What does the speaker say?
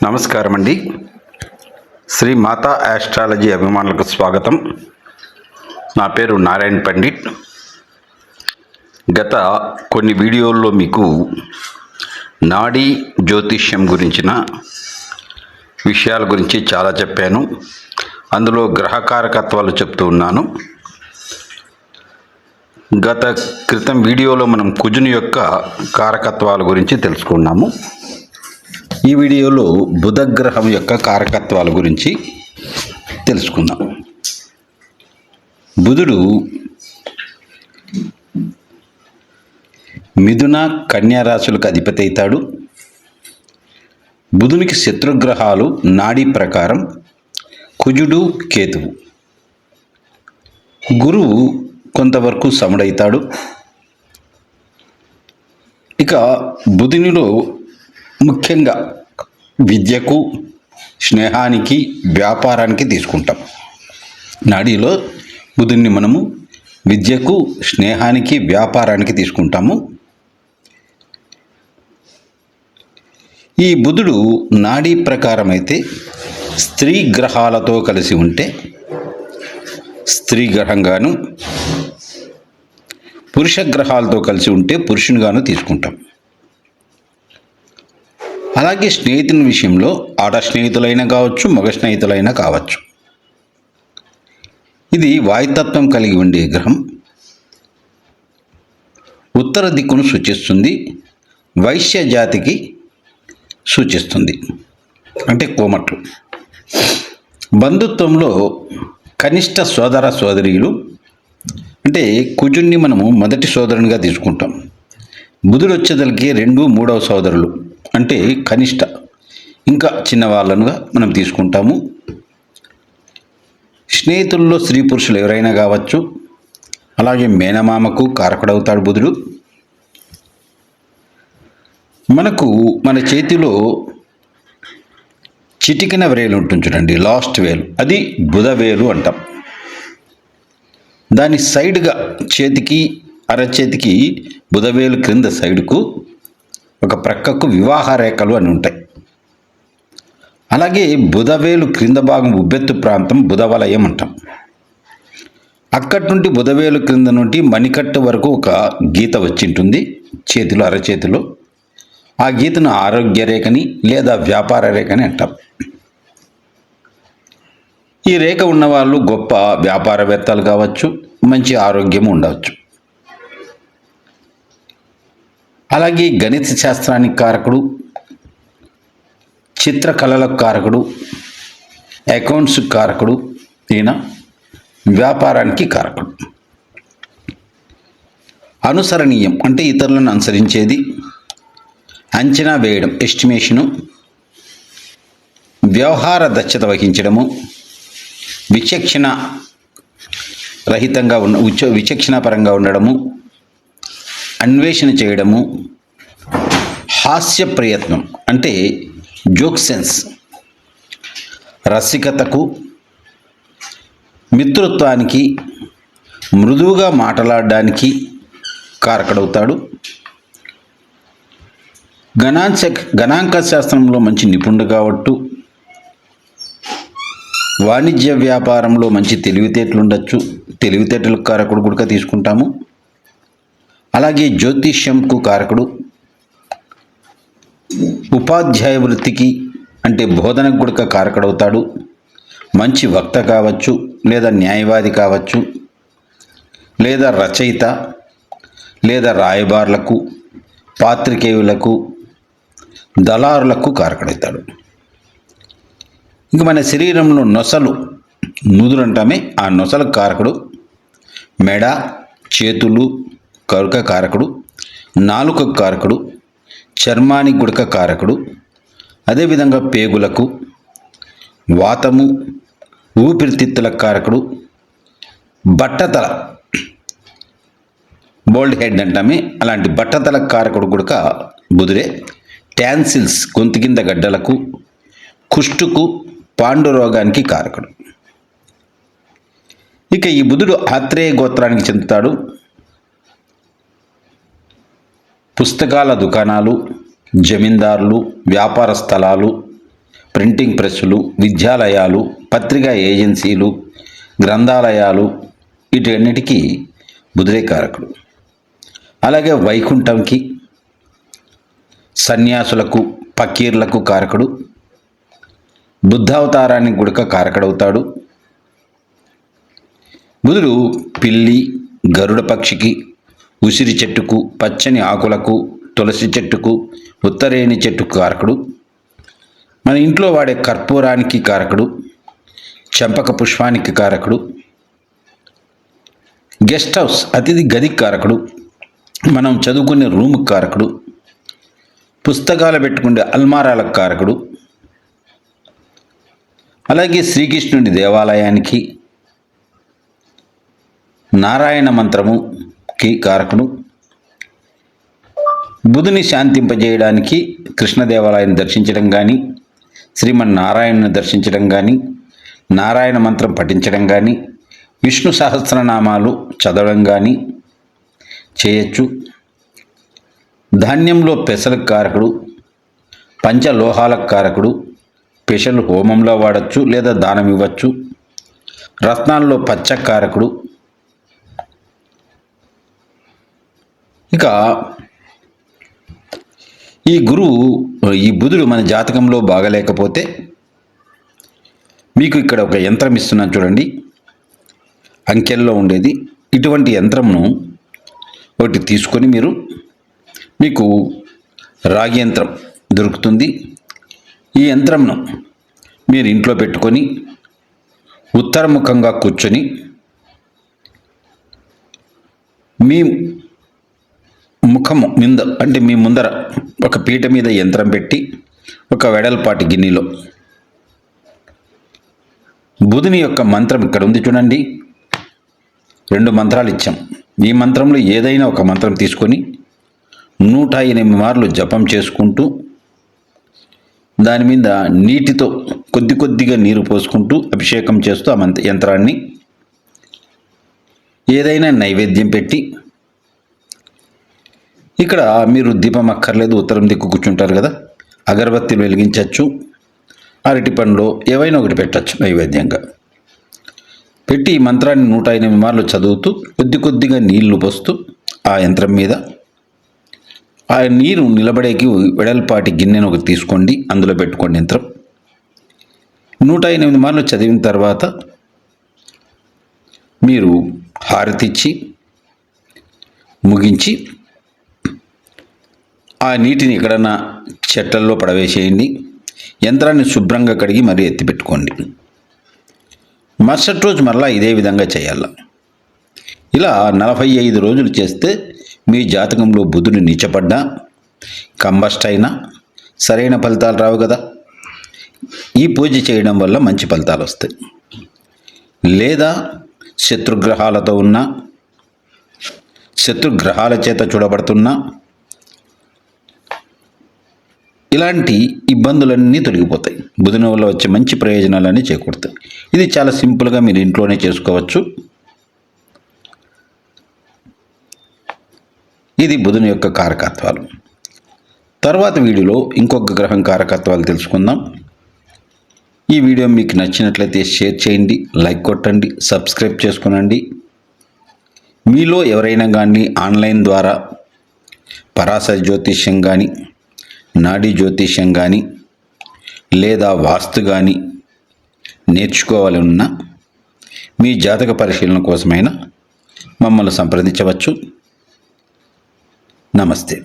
నమస్కారం అండి. శ్రీ మాతా ఆస్ట్రాలజీ అభిమానులకు స్వాగతం. నా పేరు నారాయణ పండిట్. గత కొన్ని వీడియోల్లో మీకు నాడీ జ్యోతిష్యం గురించిన విషయాల గురించి చాలా చెప్పాను. అందులో గ్రహకారకత్వాలు చెప్తూ ఉన్నాను. గత క్రితం వీడియోలో మనం కుజుని యొక్క కారకత్వాల గురించి తెలుసుకున్నాము. ఈ వీడియోలో బుధగ్రహం యొక్క కారకత్వాల గురించి తెలుసుకుందాం. బుధుడు మిథున కన్యా రాశులకు అధిపతి అవుతాడు. బుధునికి శత్రుగ్రహాలు నాడీ ప్రకారం కుజుడు, కేతువు. గురువు కొంతవరకు సముడవుతాడు. ఇక బుధునిలో ముఖ్యంగా విద్యకు, స్నేహానికి, వ్యాపారానికి తీసుకుంటాం. నాడీలో బుధుడిని మనము విద్యకు, స్నేహానికి, వ్యాపారానికి తీసుకుంటాము. ఈ బుధుడు నాడీ ప్రకారం అయితే స్త్రీ గ్రహాలతో కలిసి ఉంటే స్త్రీ గ్రహంగాను, పురుష గ్రహాలతో కలిసి ఉంటే పురుషునిగాను తీసుకుంటాం. అలాగే స్నేహితుల విషయంలో ఆడ స్నేహితులైనా కావచ్చు, మగ స్నేహితులైనా కావచ్చు. ఇది వాయుతత్వం కలిగి ఉండే గ్రహం. ఉత్తర దిక్కును సూచిస్తుంది. వైశ్య జాతికి సూచిస్తుంది, అంటే కోమట్లు. బంధుత్వంలో కనిష్ట సోదర సోదరీలు, అంటే కుజుడిని మనము మొదటి సోదరునిగా తీసుకుంటాం. బుధుడు వచ్చేదలికి 2, 3వ సోదరులు, అంటే కనిష్ట, ఇంకా చిన్నవాళ్ళనుగా మనం తీసుకుంటాము. స్నేహితుల్లో స్త్రీ పురుషులు ఎవరైనా కావచ్చు. అలాగే మేనమామకు కారకుడవుతాడు బుధుడు. మనకు మన చేతిలో చిటికిన వేలు ఉంటుంది చూడండి, లాస్ట్ వేలు, అది బుధ వేలు అంటాం. దాని సైడ్గా చేతికి, అరచేతికి బుధవేలు క్రింద సైడుకు ఒక ప్రక్కకు వివాహ రేఖలు అని ఉంటాయి. అలాగే బుధవేలు క్రింద భాగం ఉబ్బెత్తు ప్రాంతం బుధవలయం అంటాం. అక్కడి నుండి బుధవేలు క్రింద నుండి మణికట్టు వరకు ఒక గీత వచ్చింటుంది చేతిలో, అరచేతిలో. ఆ గీతను ఆరోగ్య రేఖని లేదా వ్యాపార రేఖని అంటాం. ఈ రేఖ ఉన్నవాళ్ళు గొప్ప వ్యాపారవేత్తలు కావచ్చు, మంచి ఆరోగ్యం ఉండవచ్చు. అలాగే గణిత శాస్త్రానికి కారకుడు, చిత్రకళలకు కారకుడు, అకౌంట్స్ కారకుడు. ఈయన వ్యాపారానికి కారకుడు. అనుసరణీయం అంటే ఇతరులను అనుసరించేది, అంచనా వేయడం, ఎస్టిమేషను, వ్యవహార దక్షత వహించడము, విచక్షణ రహితంగా విచక్షణాపరంగా ఉండడము, అన్వేషణ చేయడము, హాస్య ప్రయత్నం అంటే జోక్ సెన్స్, రసికతకు, మిత్రుత్వానికి, మృదువుగా మాట్లాడడానికి కారకుడవుతాడు. గణాంక శాస్త్రంలో మంచి నిపుణుడు కావట్టు. వాణిజ్య వ్యాపారంలో మంచి తెలివితేటలు ఉండొచ్చు. తెలివితేటలకు కారకుడు కూడా తీసుకుంటాము. అలాగే జ్యోతిష్యంకు కారకుడు. ఉపాధ్యాయ వృత్తికి అంటే బోధనకు కూడా కారకుడవుతాడు. మంచి వక్త కావచ్చు, లేదా న్యాయవాది కావచ్చు, లేదా రచయిత, లేదా రాయబారులకు, పాత్రికేయులకు, దళారులకు కారకుడవుతాడు. ఇంక మన శరీరంలో నొసలు, నుదురు అంటామే, ఆ నొసలకు కారకుడు. మెడ, చేతులు, కరుక కారకుడు. నాలుకకు కారకుడు. చర్మానికి గుడక కారకుడు. అదేవిధంగా పేగులకు, వాతము, ఊపిరితిత్తులకు కారకుడు. బట్టతల, బోల్డ్ హెడ్ అంటామే, అలాంటి బట్టతల కారకుడు గుడక బుధుడే. ట్యాన్సిల్స్, గొంతు కింద గడ్డలకు, కుష్టుకు, పాండు రోగానికి కారకుడు. ఇక ఈ బుధుడు ఆత్రేయ గోత్రానికి చెందుతాడు. పుస్తకాల దుకాణాలు, జమీందారులు, వ్యాపార స్థలాలు, ప్రింటింగ్ ప్రెస్సులు, విద్యాలయాలు, పత్రికా ఏజెన్సీలు, గ్రంథాలయాలు వీటన్నిటికీ బుధుడే కారకుడు. అలాగే వైకుంఠంకి, సన్యాసులకు, ఫకీర్లకు కారకుడు. బుద్ధావతారానికి గుడక కారకుడవుతాడు. బుధుడు పిల్లి, గరుడ పక్షికి, ఉసిరి చెట్టుకు, పచ్చని ఆకులకు, తులసి చెట్టుకు, ఉత్తరేణి చెట్టుకు కారకుడు. మన ఇంట్లో వాడే కర్పూరానికి కారకుడు. చంపక పుష్పానికి కారకుడు. గెస్ట్ హౌస్ అతిథి గదికి కారకుడు. మనం చదువుకునే రూముకి కారకుడు. పుస్తకాలు పెట్టుకునే అల్మారాలకు కారకుడు. అలాగే శ్రీకృష్ణుడి దేవాలయానికి, నారాయణ మంత్రముకి కారకుడు. బుధుని శాంతింపజేయడానికి కృష్ణ దేవాలయాన్ని దర్శించడం కానీ, శ్రీమన్నారాయణను దర్శించడం కానీ, నారాయణ మంత్రం పఠించడం కానీ, విష్ణు సహస్రనామాలు చదవడం కానీ చేయొచ్చు. ధాన్యంలో పెసలకు కారకుడు. పంచలోహాలకు కారకుడు. పెసలు హోమంలో వాడచ్చు లేదా దానం ఇవ్వచ్చు. రత్నాల్లో పచ్చ కారకుడు. ఇక ఈ బుధుడు మన జాతకంలో బాగలేకపోతే మీకు ఇక్కడ ఒక యంత్రం ఇస్తున్నాను చూడండి, అంకెల్లో ఉండేది. ఇటువంటి యంత్రంను ఒకటి తీసుకొని మీకు రాగి యంత్రం దొరుకుతుంది. ఈ యంత్రంను మీరు ఇంట్లో పెట్టుకొని ఉత్తరముఖంగా కూర్చొని మీ ముఖము మీద అంటే మీ ముందర ఒక పీట మీద యంత్రం పెట్టి ఒక వెడల్పాటి గిన్నెలో బుధుని యొక్క మంత్రం ఇక్కడ ఉంది చూడండి. 2 మంత్రాలు ఇచ్చాం. ఈ మంత్రంలో ఏదైనా ఒక మంత్రం తీసుకొని 108 మార్లు జపం చేసుకుంటూ దాని మీద నీటితో కొద్దిగా నీరు పోసుకుంటూ అభిషేకం చేస్తూ ఆ యంత్రాన్ని ఏదైనా నైవేద్యం పెట్టి, ఇక్కడ మీరు దీపం అక్కర్లేదు, ఉత్తరం దిక్కు కూర్చుంటారు కదా, అగరబత్తిలు వెలిగించవచ్చు, అరటి పండ్లో ఏవైనా ఒకటి పెట్టచ్చు నైవేద్యంగా పెట్టి ఈ మంత్రాన్ని 108 మార్లు చదువుతూ కొద్దిగా నీళ్లు పోస్తూ ఆ యంత్రం మీద ఆ నీరు నిలబడేకి వెడల్పాటి గిన్నెను ఒకటి తీసుకోండి, అందులో పెట్టుకోండి యంత్రం. 108 మార్లు చదివిన తర్వాత మీరు హారతిచ్చి ముగించి ఆ నీటిని ఎక్కడన్నా చెట్టల్లో పడవేసేయండి. యంత్రాన్ని శుభ్రంగా కడిగి మరీ ఎత్తిపెట్టుకోండి. మరుసటి రోజు మరలా ఇదే విధంగా చేయాలి. ఇలా 45 రోజులు చేస్తే మీ జాతకంలో బుధుడు నీచపడ్డా, కంబస్ట్ అయినా సరైన ఫలితాలు రావు కదా. ఈ పూజ చేయడం వల్ల మంచి ఫలితాలు వస్తాయి. లేదా శత్రుగ్రహాలతో ఉన్న, శత్రుగ్రహాల చేత చూడబడుతున్నా ఇలాంటి ఇబ్బందులన్నీ తొలగిపోతాయి. బుధుని వల్ల వచ్చే మంచి ప్రయోజనాలన్నీ చేకూరుతాయి. ఇది చాలా సింపుల్గా మీరు ఇంట్లోనే చేసుకోవచ్చు. ఇది బుధుని యొక్క కారకత్వాలు. తర్వాత వీడియోలో ఇంకొక గ్రహం కారకత్వాలు తెలుసుకుందాం. ఈ వీడియో మీకు నచ్చినట్లయితే షేర్ చేయండి, లైక్ కొట్టండి, సబ్స్క్రైబ్ చేసుకోనండి. మీలో ఎవరైనా కానీ ఆన్లైన్ ద్వారా పరాశర జ్యోతిష్యం కానీ, నాడీ జ్యోతిష్యం కానీ లేదా వాస్తు కానీ నేర్చుకోవాలన్నా మీ జాతక పరిశీలన కోసమైనా మమ్మల్ని సంప్రదించవచ్చు. నమస్తే.